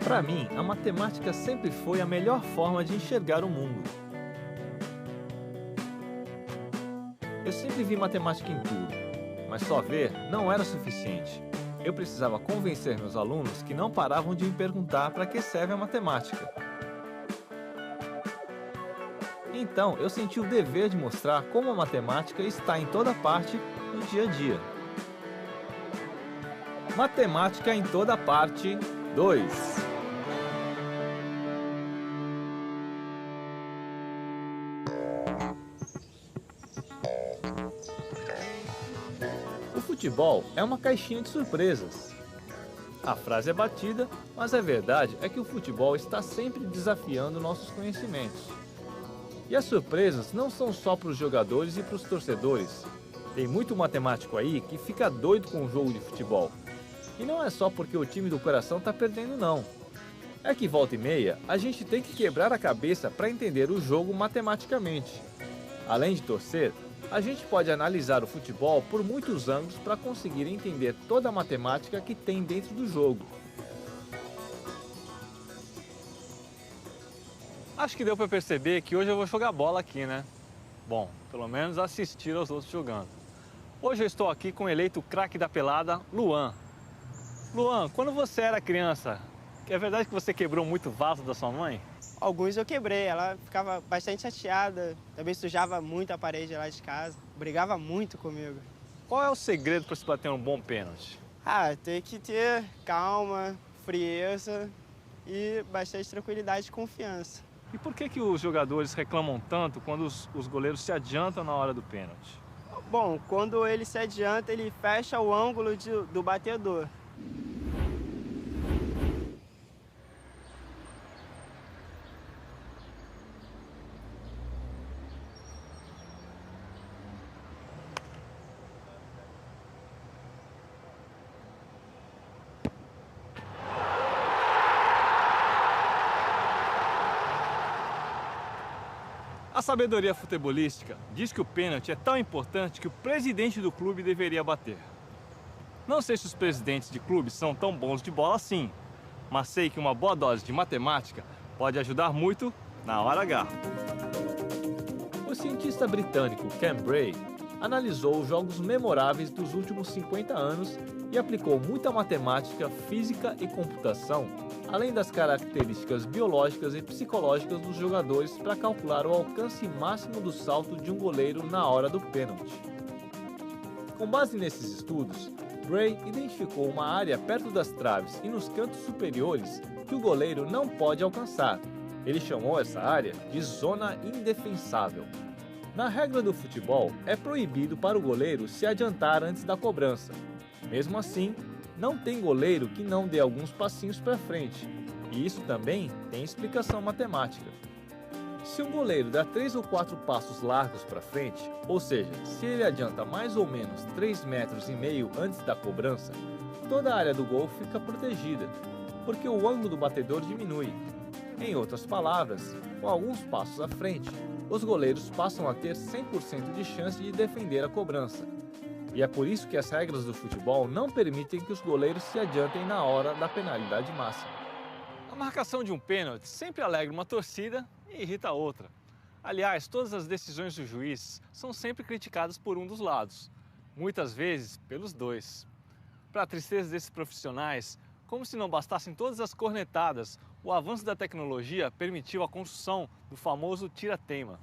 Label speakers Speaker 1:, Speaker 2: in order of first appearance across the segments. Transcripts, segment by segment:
Speaker 1: Para mim, a matemática sempre foi a melhor forma de enxergar o mundo. Eu sempre vi matemática em tudo, mas só ver não era suficiente. Eu precisava convencer meus alunos que não paravam de me perguntar para que serve a matemática. Então, eu senti o dever de mostrar como a matemática está em toda parte no dia a dia. Matemática em toda parte 2. O futebol é uma caixinha de surpresas. A frase é batida, mas a verdade é que o futebol está sempre desafiando nossos conhecimentos. E as surpresas não são só para os jogadores e para os torcedores. Tem muito matemático aí que fica doido com o jogo de futebol. E não é só porque o time do coração está perdendo, não. É que volta e meia, a gente tem que quebrar a cabeça para entender o jogo matematicamente. Além de torcer, a gente pode analisar o futebol por muitos ângulos para conseguir entender toda a matemática que tem dentro do jogo.
Speaker 2: Acho que deu para perceber que hoje eu vou jogar bola aqui, né? Bom, pelo menos assistir aos outros jogando. Hoje eu estou aqui com o eleito craque da pelada, Luan. Luan, quando você era criança, é verdade que você quebrou muito vaso da sua mãe?
Speaker 3: Alguns eu quebrei, ela ficava bastante chateada, também sujava muito a parede lá de casa, brigava muito comigo.
Speaker 2: Qual é o segredo para se bater um bom pênalti?
Speaker 3: Tem que ter calma, frieza e bastante tranquilidade e confiança.
Speaker 2: E por que os jogadores reclamam tanto quando os goleiros se adiantam na hora do pênalti?
Speaker 3: Bom, quando ele se adianta, ele fecha o ângulo do batedor.
Speaker 2: A sabedoria futebolística diz que o pênalti é tão importante que o presidente do clube deveria bater. Não sei se os presidentes de clubes são tão bons de bola assim, mas sei que uma boa dose de matemática pode ajudar muito na hora H.
Speaker 1: O cientista britânico Ken Bray analisou os jogos memoráveis dos últimos 50 anos e aplicou muita matemática, física e computação, além das características biológicas e psicológicas dos jogadores para calcular o alcance máximo do salto de um goleiro na hora do pênalti. Com base nesses estudos, Bray identificou uma área perto das traves e nos cantos superiores que o goleiro não pode alcançar. Ele chamou essa área de zona indefensável. Na regra do futebol, é proibido para o goleiro se adiantar antes da cobrança. Mesmo assim, não tem goleiro que não dê alguns passinhos para frente, e isso também tem explicação matemática. Se um goleiro dá 3 ou 4 passos largos para frente, ou seja, se ele adianta mais ou menos 3,5 metros antes da cobrança, toda a área do gol fica protegida, porque o ângulo do batedor diminui. Em outras palavras, com alguns passos à frente, os goleiros passam a ter 100% de chance de defender a cobrança. E é por isso que as regras do futebol não permitem que os goleiros se adiantem na hora da penalidade máxima.
Speaker 2: A marcação de um pênalti sempre alegra uma torcida e irrita a outra. Aliás, todas as decisões do juiz são sempre criticadas por um dos lados, muitas vezes pelos dois. Para a tristeza desses profissionais, como se não bastassem todas as cornetadas, o avanço da tecnologia permitiu a construção do famoso tira-teima.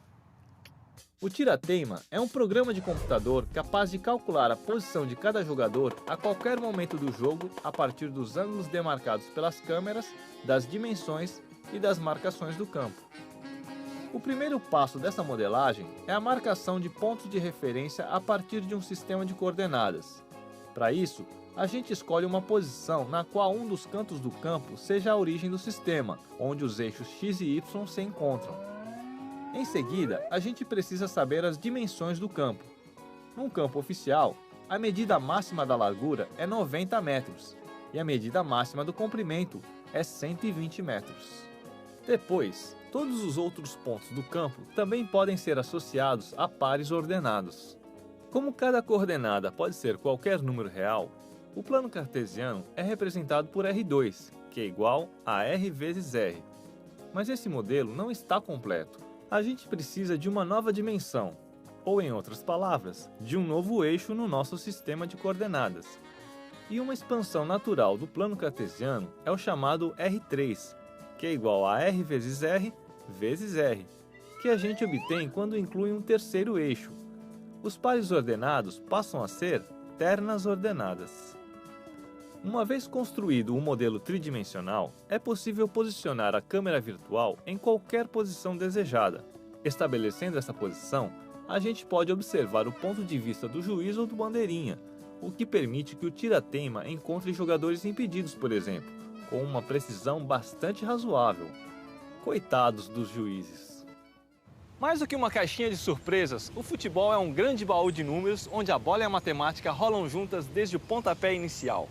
Speaker 1: O tira-teima é um programa de computador capaz de calcular a posição de cada jogador a qualquer momento do jogo a partir dos ângulos demarcados pelas câmeras, das dimensões e das marcações do campo. O primeiro passo dessa modelagem é a marcação de pontos de referência a partir de um sistema de coordenadas. Para isso, a gente escolhe uma posição na qual um dos cantos do campo seja a origem do sistema, onde os eixos x e y se encontram. Em seguida, a gente precisa saber as dimensões do campo. Num campo oficial, a medida máxima da largura é 90 metros e a medida máxima do comprimento é 120 metros. Depois, todos os outros pontos do campo também podem ser associados a pares ordenados. Como cada coordenada pode ser qualquer número real, o plano cartesiano é representado por R2, que é igual a R vezes R. Mas esse modelo não está completo. A gente precisa de uma nova dimensão, ou em outras palavras, de um novo eixo no nosso sistema de coordenadas. E uma expansão natural do plano cartesiano é o chamado R3, que é igual a R vezes R, que a gente obtém quando inclui um terceiro eixo. Os pares ordenados passam a ser ternas ordenadas. Uma vez construído um modelo tridimensional, é possível posicionar a câmera virtual em qualquer posição desejada. Estabelecendo essa posição, a gente pode observar o ponto de vista do juiz ou do bandeirinha, o que permite que o tira-teima encontre jogadores impedidos, por exemplo, com uma precisão bastante razoável. Coitados dos juízes.
Speaker 2: Mais do que uma caixinha de surpresas, o futebol é um grande baú de números onde a bola e a matemática rolam juntas desde o pontapé inicial.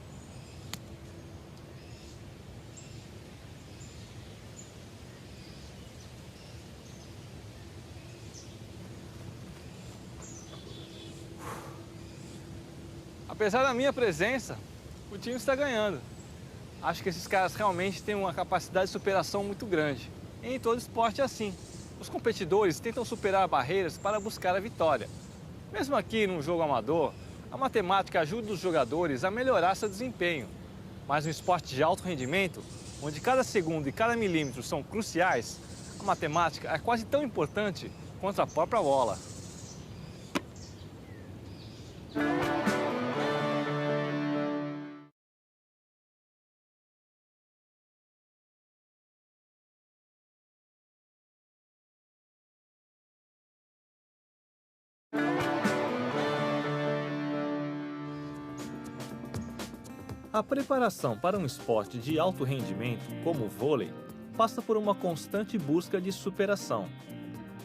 Speaker 2: Apesar da minha presença, o time está ganhando. Acho que esses caras realmente têm uma capacidade de superação muito grande. E em todo esporte é assim. Os competidores tentam superar barreiras para buscar a vitória. Mesmo aqui num jogo amador, a matemática ajuda os jogadores a melhorar seu desempenho. Mas no esporte de alto rendimento, onde cada segundo e cada milímetro são cruciais, a matemática é quase tão importante quanto a própria bola.
Speaker 1: A preparação para um esporte de alto rendimento, como o vôlei, passa por uma constante busca de superação.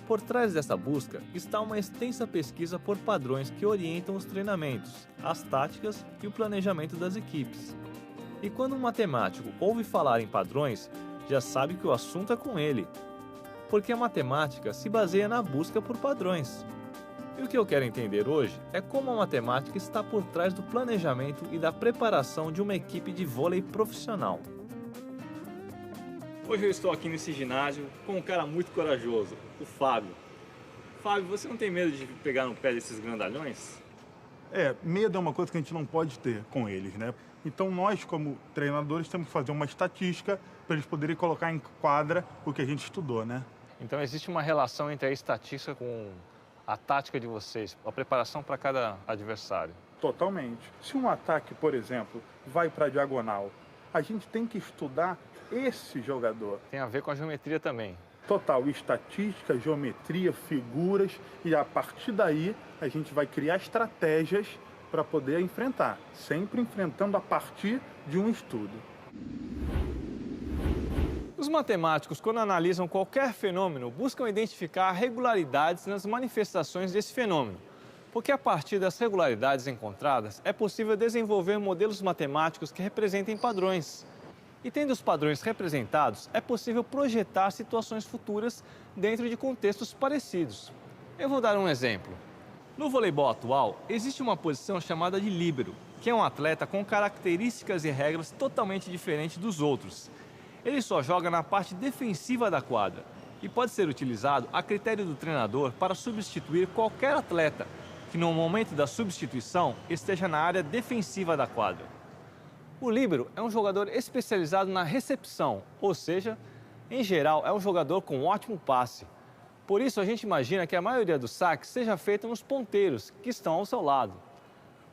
Speaker 1: Por trás dessa busca está uma extensa pesquisa por padrões que orientam os treinamentos, as táticas e o planejamento das equipes. E quando um matemático ouve falar em padrões, já sabe que o assunto é com ele, porque a matemática se baseia na busca por padrões. E o que eu quero entender hoje é como a matemática está por trás do planejamento e da preparação de uma equipe de vôlei profissional.
Speaker 2: Hoje eu estou aqui nesse ginásio com um cara muito corajoso, o Fábio. Fábio, você não tem medo de pegar no pé desses grandalhões?
Speaker 4: Medo é uma coisa que a gente não pode ter com eles, né? Então nós, como treinadores, temos que fazer uma estatística para eles poderem colocar em quadra o que a gente estudou, né?
Speaker 2: Então existe uma relação entre a estatística com a tática de vocês, a preparação para cada adversário.
Speaker 4: Totalmente. Se um ataque, por exemplo, vai para a diagonal, a gente tem que estudar esse jogador.
Speaker 2: Tem a ver com a geometria também.
Speaker 4: Total, estatística, geometria, figuras, e a partir daí a gente vai criar estratégias para poder enfrentar, sempre enfrentando a partir de um estudo.
Speaker 2: Os matemáticos, quando analisam qualquer fenômeno, buscam identificar regularidades nas manifestações desse fenômeno, porque a partir das regularidades encontradas é possível desenvolver modelos matemáticos que representem padrões. E tendo os padrões representados, é possível projetar situações futuras dentro de contextos parecidos. Eu vou dar um exemplo. No voleibol atual, existe uma posição chamada de líbero, que é um atleta com características e regras totalmente diferentes dos outros. Ele só joga na parte defensiva da quadra e pode ser utilizado a critério do treinador para substituir qualquer atleta que no momento da substituição esteja na área defensiva da quadra. O líbero é um jogador especializado na recepção, ou seja, em geral é um jogador com ótimo passe. Por isso a gente imagina que a maioria dos saques seja feita nos ponteiros, que estão ao seu lado.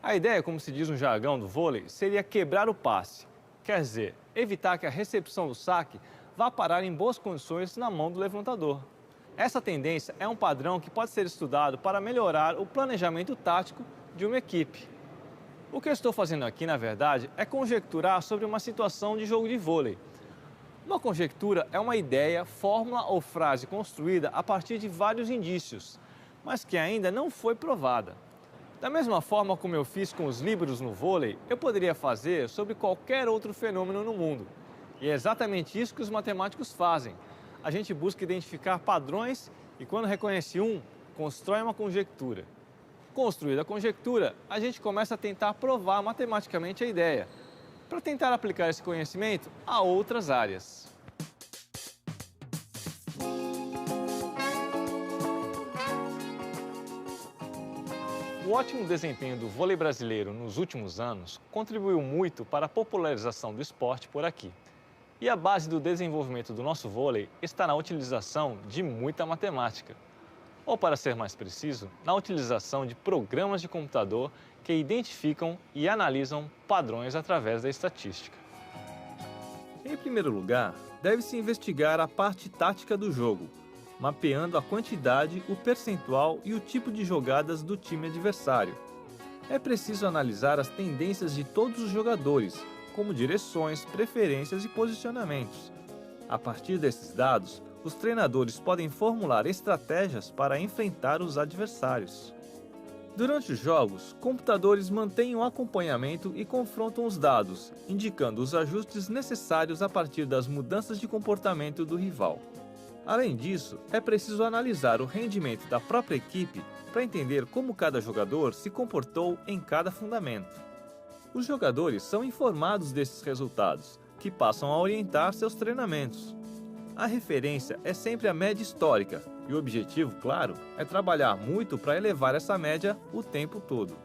Speaker 2: A ideia, como se diz no jargão do vôlei, seria quebrar o passe. Quer dizer, evitar que a recepção do saque vá parar em boas condições na mão do levantador. Essa tendência é um padrão que pode ser estudado para melhorar o planejamento tático de uma equipe. O que eu estou fazendo aqui, na verdade, é conjecturar sobre uma situação de jogo de vôlei. Uma conjectura é uma ideia, fórmula ou frase construída a partir de vários indícios, mas que ainda não foi provada. Da mesma forma como eu fiz com os líberos no vôlei, eu poderia fazer sobre qualquer outro fenômeno no mundo. E é exatamente isso que os matemáticos fazem. A gente busca identificar padrões e, quando reconhece um, constrói uma conjectura. Construída a conjectura, a gente começa a tentar provar matematicamente a ideia. para tentar aplicar esse conhecimento a outras áreas. O ótimo desempenho do vôlei brasileiro nos últimos anos contribuiu muito para a popularização do esporte por aqui. E a base do desenvolvimento do nosso vôlei está na utilização de muita matemática. Ou, para ser mais preciso, na utilização de programas de computador que identificam e analisam padrões através da estatística.
Speaker 1: Em primeiro lugar, deve-se investigar a parte tática do jogo, mapeando a quantidade, o percentual e o tipo de jogadas do time adversário. É preciso analisar as tendências de todos os jogadores, como direções, preferências e posicionamentos. A partir desses dados, os treinadores podem formular estratégias para enfrentar os adversários. Durante os jogos, computadores mantêm o acompanhamento e confrontam os dados, indicando os ajustes necessários a partir das mudanças de comportamento do rival. Além disso, é preciso analisar o rendimento da própria equipe para entender como cada jogador se comportou em cada fundamento. Os jogadores são informados desses resultados, que passam a orientar seus treinamentos. A referência é sempre a média histórica, e o objetivo, claro, é trabalhar muito para elevar essa média o tempo todo.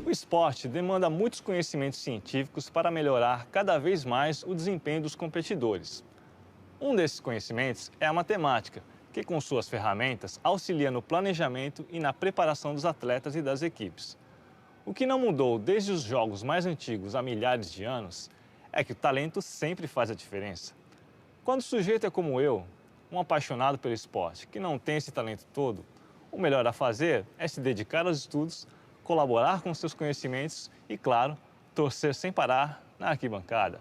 Speaker 2: O esporte demanda muitos conhecimentos científicos para melhorar cada vez mais o desempenho dos competidores. Um desses conhecimentos é a matemática, que com suas ferramentas auxilia no planejamento e na preparação dos atletas e das equipes. O que não mudou desde os jogos mais antigos há milhares de anos é que o talento sempre faz a diferença. Quando o sujeito é como eu, um apaixonado pelo esporte, que não tem esse talento todo, o melhor a fazer é se dedicar aos estudos, colaborar com seus conhecimentos e, claro, torcer sem parar na arquibancada.